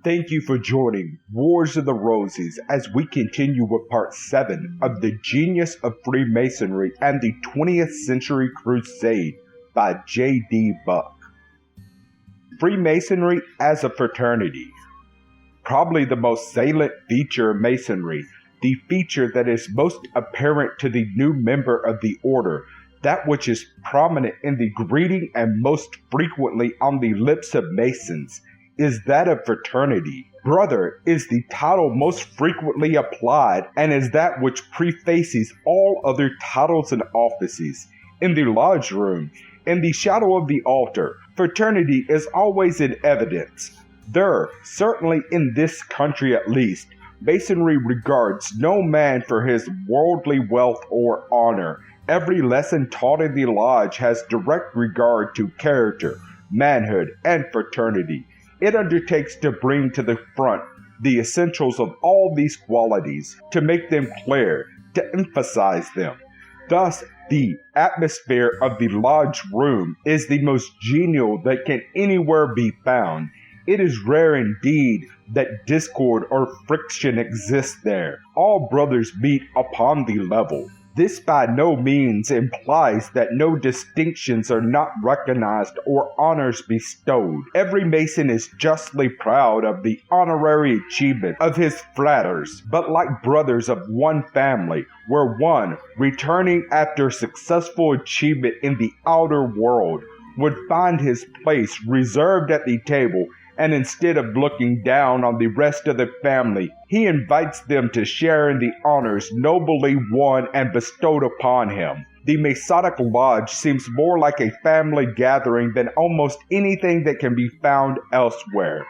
Thank you for joining Wars of the Roses as we continue with part 7 of the Genius of Freemasonry and the 20th Century Crusade by J.D. Buck. Freemasonry as a fraternity. Probably the most salient feature of Masonry, the feature that is most apparent to the new member of the order, that which is prominent in the greeting and most frequently on the lips of Masons, is that of fraternity. Brother is the title most frequently applied and is that which prefaces all other titles and offices. In the lodge room, in the shadow of the altar, fraternity is always in evidence. There, certainly in this country at least, Masonry regards no man for his worldly wealth or honor. Every lesson taught in the lodge has direct regard to character, manhood, and fraternity. It undertakes to bring to the front the essentials of all these qualities, to make them clear, to emphasize them. Thus, the atmosphere of the lodge room is the most genial that can anywhere be found. It is rare indeed that discord or friction exists there. All brothers meet upon the level. This by no means implies that no distinctions are not recognized or honors bestowed. Every Mason is justly proud of the honorary achievement of his fraters, but like brothers of one family, where one, returning after successful achievement in the outer world, would find his place reserved at the table, and instead of looking down on the rest of the family, he invites them to share in the honors nobly won and bestowed upon him. The Masonic Lodge seems more like a family gathering than almost anything that can be found elsewhere.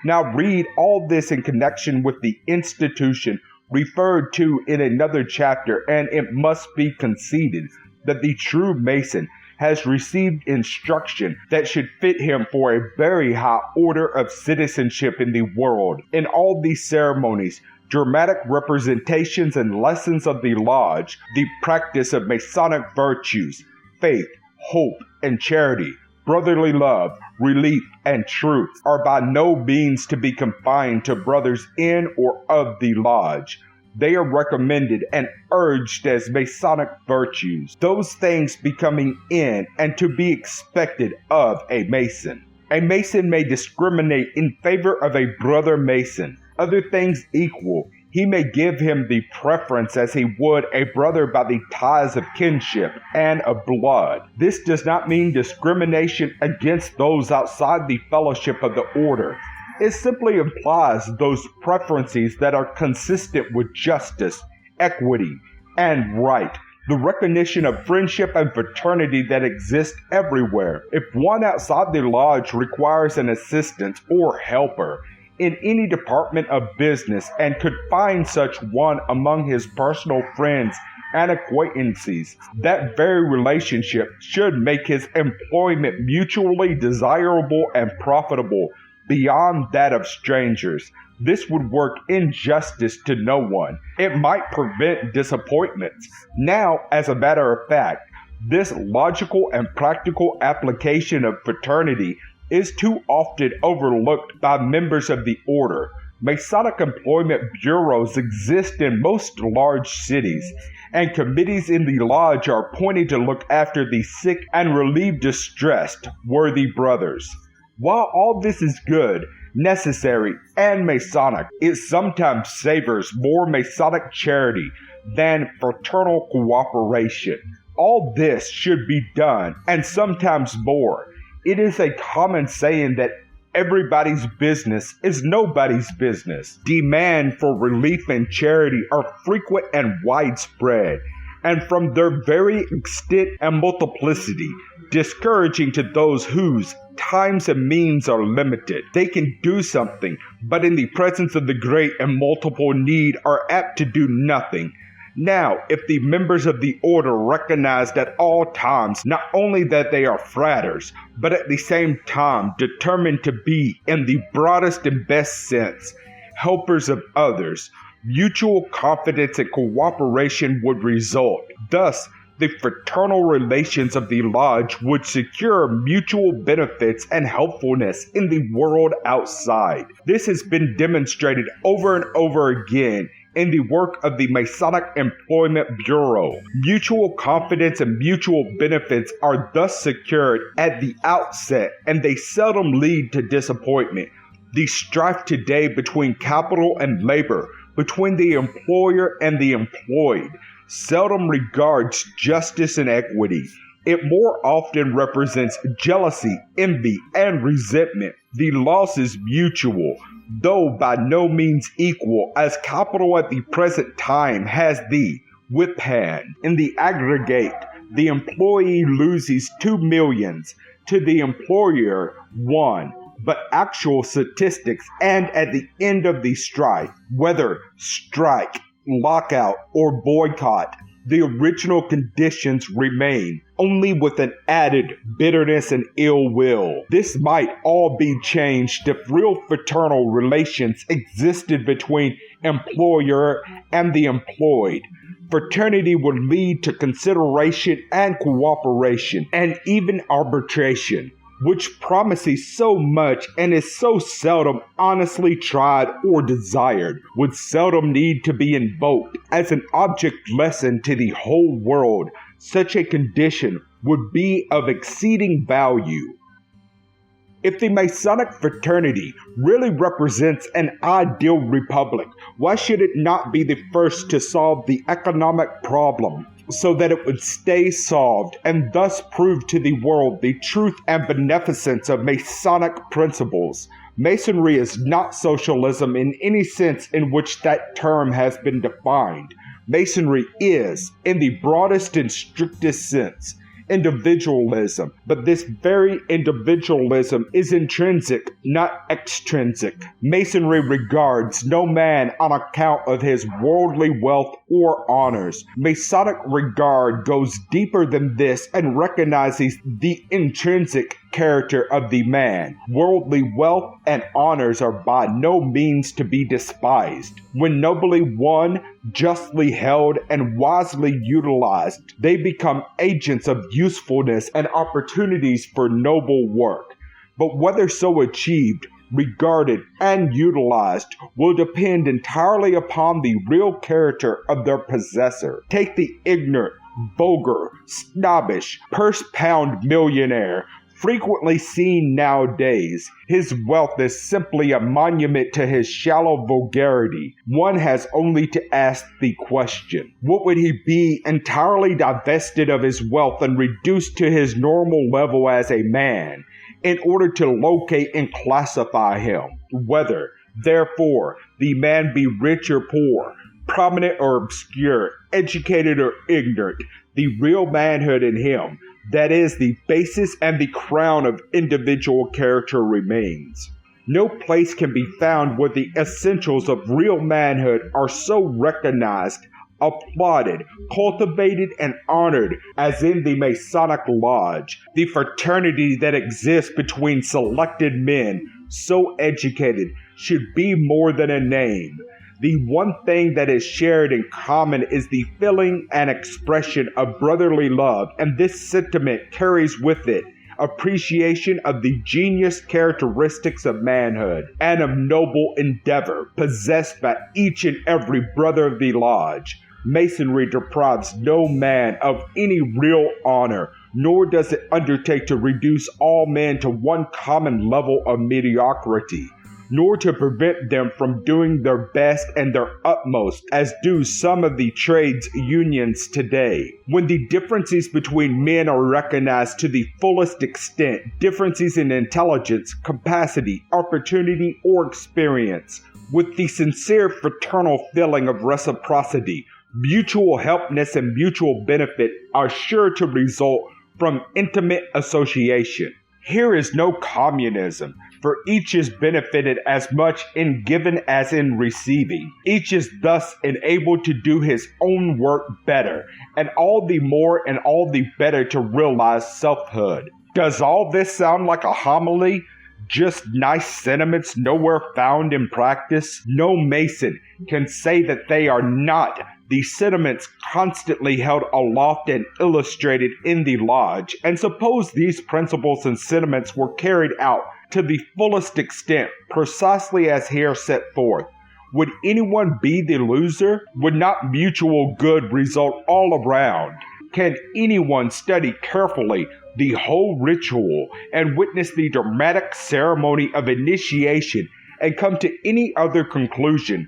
Now read all this in connection with the institution referred to in another chapter, and it must be conceded that the true Mason has received instruction that should fit him for a very high order of citizenship in the world. In all these ceremonies, dramatic representations and lessons of the lodge, the practice of Masonic virtues, faith, hope, and charity, brotherly love, relief, and truth are by no means to be confined to brothers in or of the lodge. They are recommended and urged as Masonic virtues, those things becoming in and to be expected of a Mason. A Mason may discriminate in favor of a brother Mason. Other things equal, he may give him the preference as he would a brother by the ties of kinship and of blood. This does not mean discrimination against those outside the fellowship of the order. It simply implies those preferences that are consistent with justice, equity, and right, the recognition of friendship and fraternity that exist everywhere. If one outside the lodge requires an assistant or helper in any department of business and could find such one among his personal friends and acquaintances, that very relationship should make his employment mutually desirable and profitable beyond that of strangers. This would work injustice to no one. It might prevent disappointments. Now, as a matter of fact, this logical and practical application of fraternity is too often overlooked by members of the order. Masonic employment bureaus exist in most large cities, and committees in the lodge are appointed to look after the sick and relieve distressed, worthy brothers. While all this is good, necessary, and Masonic, it sometimes savors more Masonic charity than fraternal cooperation. All this should be done, and sometimes more. It is a common saying that everybody's business is nobody's business. Demand for relief and charity are frequent and widespread, and from their very extent and multiplicity, discouraging to those whose times and means are limited. They can do something, but in the presence of the great and multiple need are apt to do nothing. Now, if the members of the order recognized at all times not only that they are fraters, but at the same time determined to be, in the broadest and best sense, helpers of others, mutual confidence and cooperation would result. Thus, The fraternal relations of the lodge would secure mutual benefits and helpfulness in the world outside. This has been demonstrated over and over again in the work of the Masonic Employment Bureau. Mutual confidence and mutual benefits are thus secured at the outset, and they seldom lead to disappointment. The strife today between capital and labor, between the employer and the employed, seldom regards justice and equity. It more often represents jealousy, envy, and resentment. The loss is mutual, though by no means equal, as capital at the present time has the whip hand. In the aggregate, the employee loses 2 millions, to the employer 1. But actual statistics, and at the end of the strife, whether strike, lockout, or boycott, the original conditions remain, only with an added bitterness and ill will. This might all be changed if real fraternal relations existed between employer and the employed. Fraternity would lead to consideration and cooperation, and even arbitration, which promises so much and is so seldom honestly tried or desired, would seldom need to be invoked as an object lesson to the whole world. Such a condition would be of exceeding value. If the Masonic fraternity really represents an ideal republic, why should it not be the first to solve the economic problem, so that it would stay solved and thus prove to the world the truth and beneficence of Masonic principles? Masonry is not socialism in any sense in which that term has been defined. Masonry is, in the broadest and strictest sense, individualism, but this very individualism is intrinsic, not extrinsic. Masonry regards no man on account of his worldly wealth or honors. Masonic regard goes deeper than this and recognizes the intrinsic character of the man. Worldly wealth and honors are by no means to be despised. When nobly won, justly held, and wisely utilized, they become agents of usefulness and opportunities for noble work. But whether so achieved, regarded, and utilized will depend entirely upon the real character of their possessor. Take the ignorant, vulgar, snobbish, purse-pound millionaire, frequently seen nowadays. His wealth is simply a monument to his shallow vulgarity. One has only to ask the question, what would he be entirely divested of his wealth and reduced to his normal level as a man, in order to locate and classify him? Whether, therefore, the man be rich or poor, prominent or obscure, educated or ignorant, the real manhood in him, that is, the basis and the crown of individual character, remains. No place can be found where the essentials of real manhood are so recognized, applauded, cultivated, and honored as in the Masonic Lodge. The fraternity that exists between selected men so educated should be more than a name. The one thing that is shared in common is the feeling and expression of brotherly love, and this sentiment carries with it appreciation of the genius characteristics of manhood and of noble endeavor possessed by each and every brother of the lodge. Masonry deprives no man of any real honor, nor does it undertake to reduce all men to one common level of mediocrity, nor to prevent them from doing their best and their utmost, as do some of the trades unions today. When the differences between men are recognized to the fullest extent, differences in intelligence, capacity, opportunity, or experience, with the sincere fraternal feeling of reciprocity, mutual helpness and mutual benefit are sure to result from intimate association. Here is no communism, for each is benefited as much in giving as in receiving. Each is thus enabled to do his own work better, and all the more and all the better to realize selfhood. Does all this sound like a homily? Just nice sentiments nowhere found in practice? No Mason can say that they are not the sentiments constantly held aloft and illustrated in the lodge, and suppose these principles and sentiments were carried out to the fullest extent, precisely as here set forth, would anyone be the loser? Would not mutual good result all around? Can anyone study carefully the whole ritual and witness the dramatic ceremony of initiation and come to any other conclusion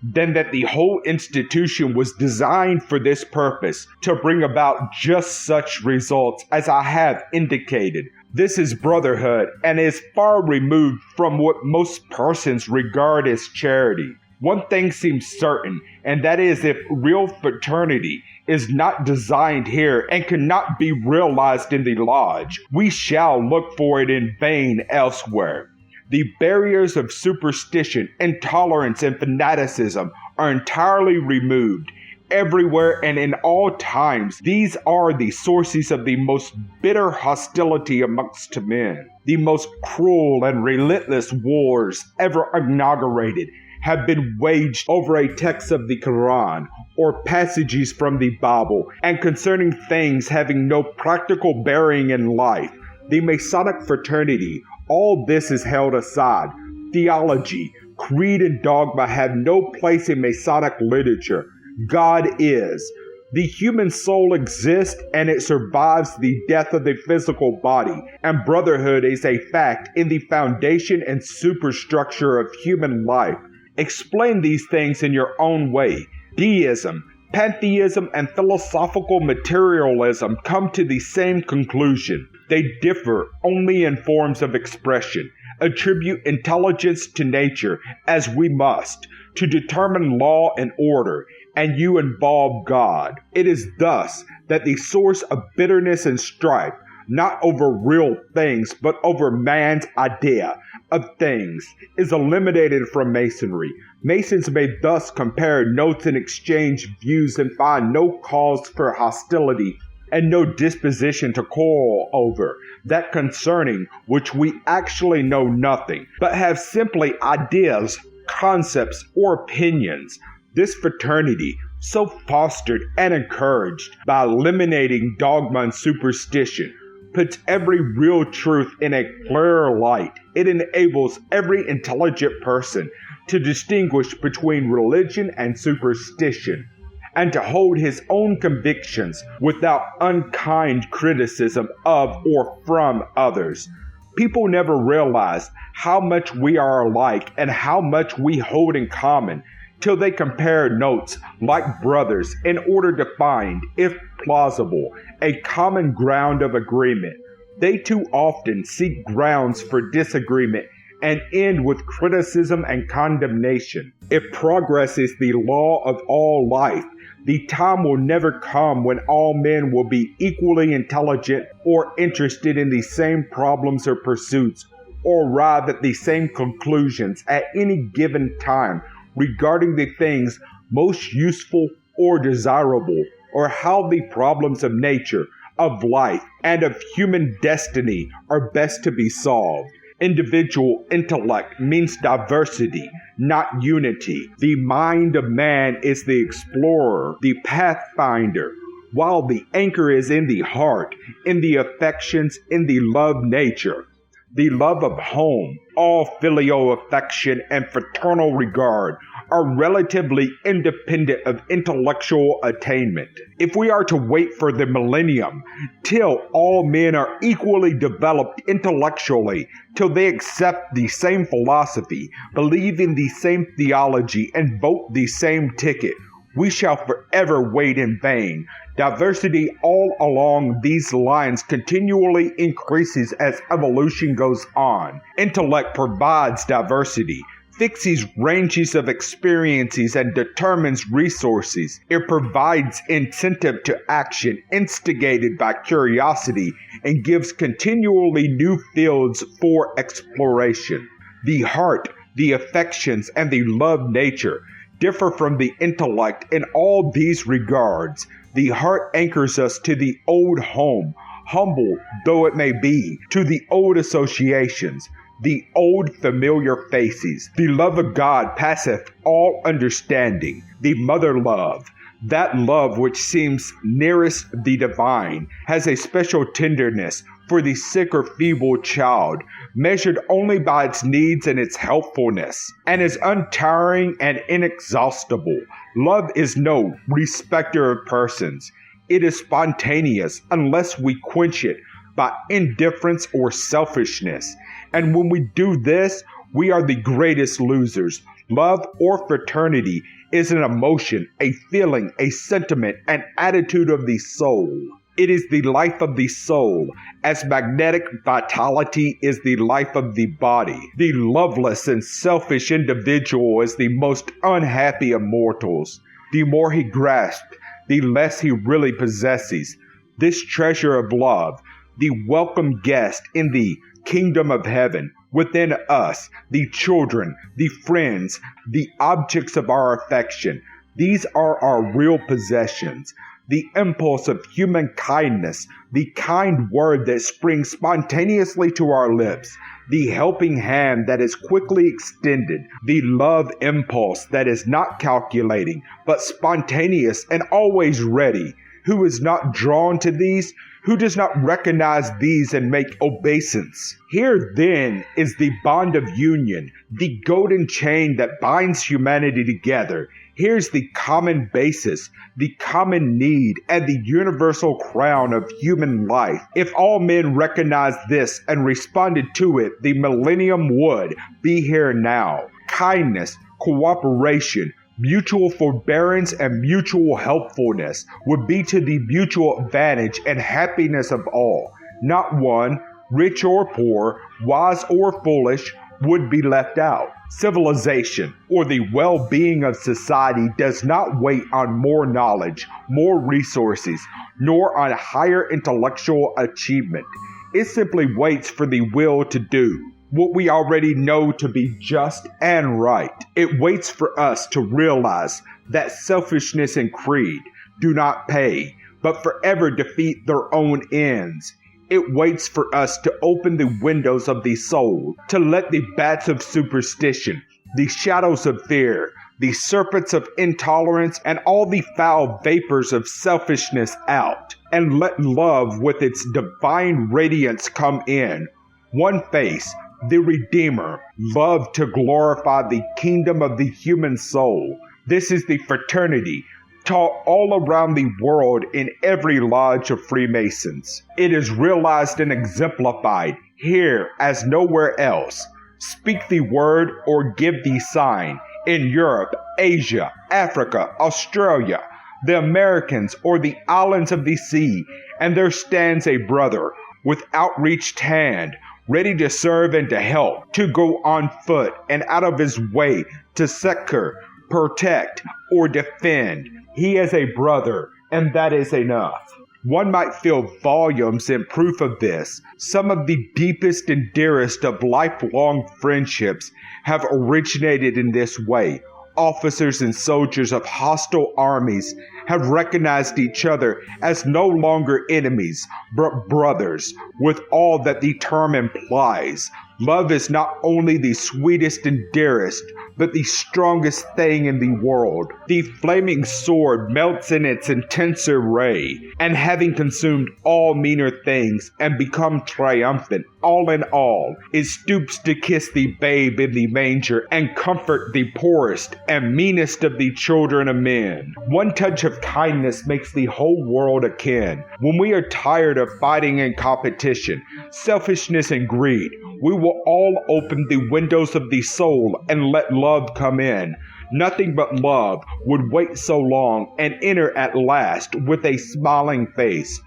than that the whole institution was designed for this purpose, to bring about just such results as I have indicated? This is brotherhood, and is far removed from what most persons regard as charity. One thing seems certain, and that is, if real fraternity is not designed here and cannot be realized in the lodge, we shall look for it in vain elsewhere. The barriers of superstition, intolerance, and fanaticism are entirely removed. Everywhere and in all times, these are the sources of the most bitter hostility amongst men. The most cruel and relentless wars ever inaugurated have been waged over a text of the Quran or passages from the Bible, and concerning things having no practical bearing in life. The Masonic fraternity, all this is held aside. Theology, creed, and dogma have no place in Masonic literature. God is. The human soul exists, and it survives the death of the physical body, and brotherhood is a fact in the foundation and superstructure of human life. Explain these things in your own way. Deism, pantheism, and philosophical materialism come to the same conclusion. They differ only in forms of expression. Attribute intelligence to nature, as we must, to determine law and order, and you involve God. It is thus that the source of bitterness and strife, not over real things, but over man's idea of things, is eliminated from Masonry. Masons may thus compare notes and exchange views and find no cause for hostility and no disposition to quarrel over that concerning which we actually know nothing, but have simply ideas, concepts, or opinions. This fraternity, so fostered and encouraged by eliminating dogma and superstition, puts every real truth in a clearer light. It enables every intelligent person to distinguish between religion and superstition, and to hold his own convictions without unkind criticism of or from others. People never realize how much we are alike and how much we hold in common till they compare notes like brothers in order to find, if plausible, a common ground of agreement. They too often seek grounds for disagreement and end with criticism and condemnation. If progress is the law of all life, the time will never come when all men will be equally intelligent or interested in the same problems or pursuits, or arrive at the same conclusions at any given time regarding the things most useful or desirable, or how the problems of nature, of life, and of human destiny are best to be solved. Individual intellect means diversity, not unity. The mind of man is the explorer, the pathfinder, while the anchor is in the heart, in the affections, in the love nature. The love of home, all filial affection, and fraternal regard are relatively independent of intellectual attainment. If we are to wait for the millennium, till all men are equally developed intellectually, till they accept the same philosophy, believe in the same theology, and vote the same ticket, we shall forever wait in vain. Diversity all along these lines continually increases as evolution goes on. Intellect provides diversity, fixes ranges of experiences, and determines resources. It provides incentive to action instigated by curiosity and gives continually new fields for exploration. The heart, the affections, and the love nature differ from the intellect in all these regards. The heart anchors us to the old home, humble though it may be, to the old associations, the old familiar faces. The love of God passeth all understanding. The mother love, That love which seems nearest the divine has a special tenderness for the sick or feeble child, measured only by its needs and its helpfulness, and is untiring and inexhaustible. Love is no respecter of persons. It is spontaneous unless we quench it by indifference or selfishness. And when we do this, we are the greatest losers. Love or fraternity is an emotion, a feeling, a sentiment, an attitude of the soul. It is the life of the soul, as magnetic vitality is the life of the body. The loveless and selfish individual is the most unhappy of mortals. The more he grasps, the less he really possesses. This treasure of love, the welcome guest in the kingdom of heaven, within us, the children, the friends, the objects of our affection, these are our real possessions. The impulse of human kindness, the kind word that springs spontaneously to our lips, the helping hand that is quickly extended, the love impulse that is not calculating, but spontaneous and always ready. Who is not drawn to these? Who does not recognize these and make obeisance? Here then is the bond of union, the golden chain that binds humanity together. Here's the common basis, the common need, and the universal crown of human life. If all men recognized this and responded to it, the millennium would be here now. Kindness, cooperation, mutual forbearance, and mutual helpfulness would be to the mutual advantage and happiness of all. Not one, rich or poor, wise or foolish, would be left out. Civilization, or the well-being of society, does not wait on more knowledge, more resources, nor on higher intellectual achievement. It simply waits for the will to do what we already know to be just and right. It waits for us to realize that selfishness and greed do not pay, but forever defeat their own ends. It waits for us to open the windows of the soul, to let the bats of superstition, the shadows of fear, the serpents of intolerance, and all the foul vapors of selfishness out, and let love with its divine radiance come in. One face, the Redeemer, love to glorify the kingdom of the human soul. This is the fraternity, taught all around the world in every lodge of Freemasons. It is realized and exemplified here as nowhere else. Speak the word or give the sign in Europe, Asia, Africa, Australia, the Americans, or the islands of the sea, and there stands a brother with outreached hand, ready to serve and to help, to go on foot and out of his way to succor, protect, or defend. He is a brother, and that is enough. One might fill volumes in proof of this. Some of the deepest and dearest of lifelong friendships have originated in this way. Officers and soldiers of hostile armies have recognized each other as no longer enemies, but brothers, with all that the term implies. Love is not only the sweetest and dearest, but the strongest thing in the world. The flaming sword melts in its intenser ray, and having consumed all meaner things and become triumphant, all in all, it stoops to kiss the babe in the manger and comfort the poorest and meanest of the children of men. One touch of kindness makes the whole world akin. When we are tired of fighting and competition, selfishness and greed, we will all open the windows of the soul and let love come in. Nothing but love would wait so long and enter at last with a smiling face.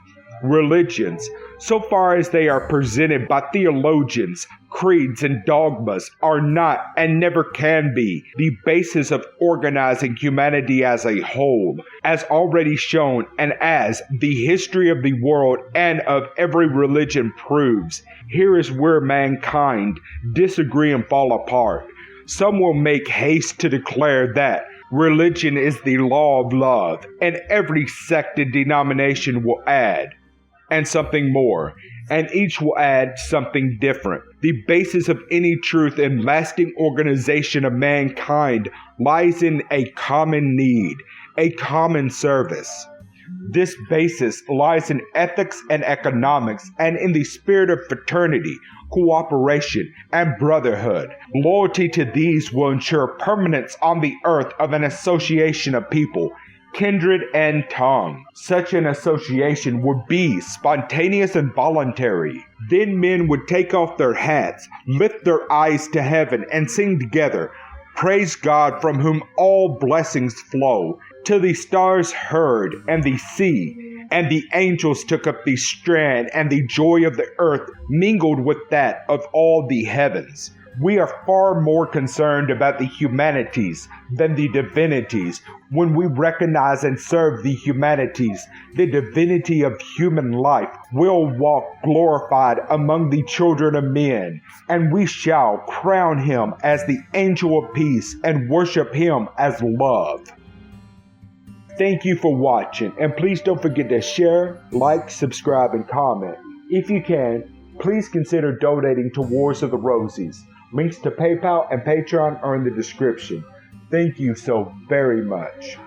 Religions, so far as they are presented by theologians, creeds, and dogmas, are not and never can be the basis of organizing humanity as a whole. As already shown, and as the history of the world and of every religion proves, here is where mankind disagree and fall apart. Some will make haste to declare that religion is the law of love, and every sect and denomination will add, and something more, and each will add something different. The basis of any truth and lasting organization of mankind lies in a common need, a common service. This basis lies in ethics and economics and in the spirit of fraternity, cooperation, and brotherhood. Loyalty to these will ensure permanence on the earth of an association of people, kindred and tongue. Such an association would be spontaneous and voluntary. Then men would take off their hats, lift their eyes to heaven, and sing together, "Praise God from whom all blessings flow," till the stars heard, and the sea, and the angels took up the strand, and the joy of the earth mingled with that of all the heavens. We are far more concerned about the humanities than the divinities. When we recognize and serve the humanities, the divinity of human life will walk glorified among the children of men, and we shall crown him as the angel of peace and worship him as love. Thank you for watching, and please don't forget to share, like, subscribe, and comment. If you can, please consider donating to Wars of the Rosies. Links to PayPal and Patreon are in the description. Thank you so very much.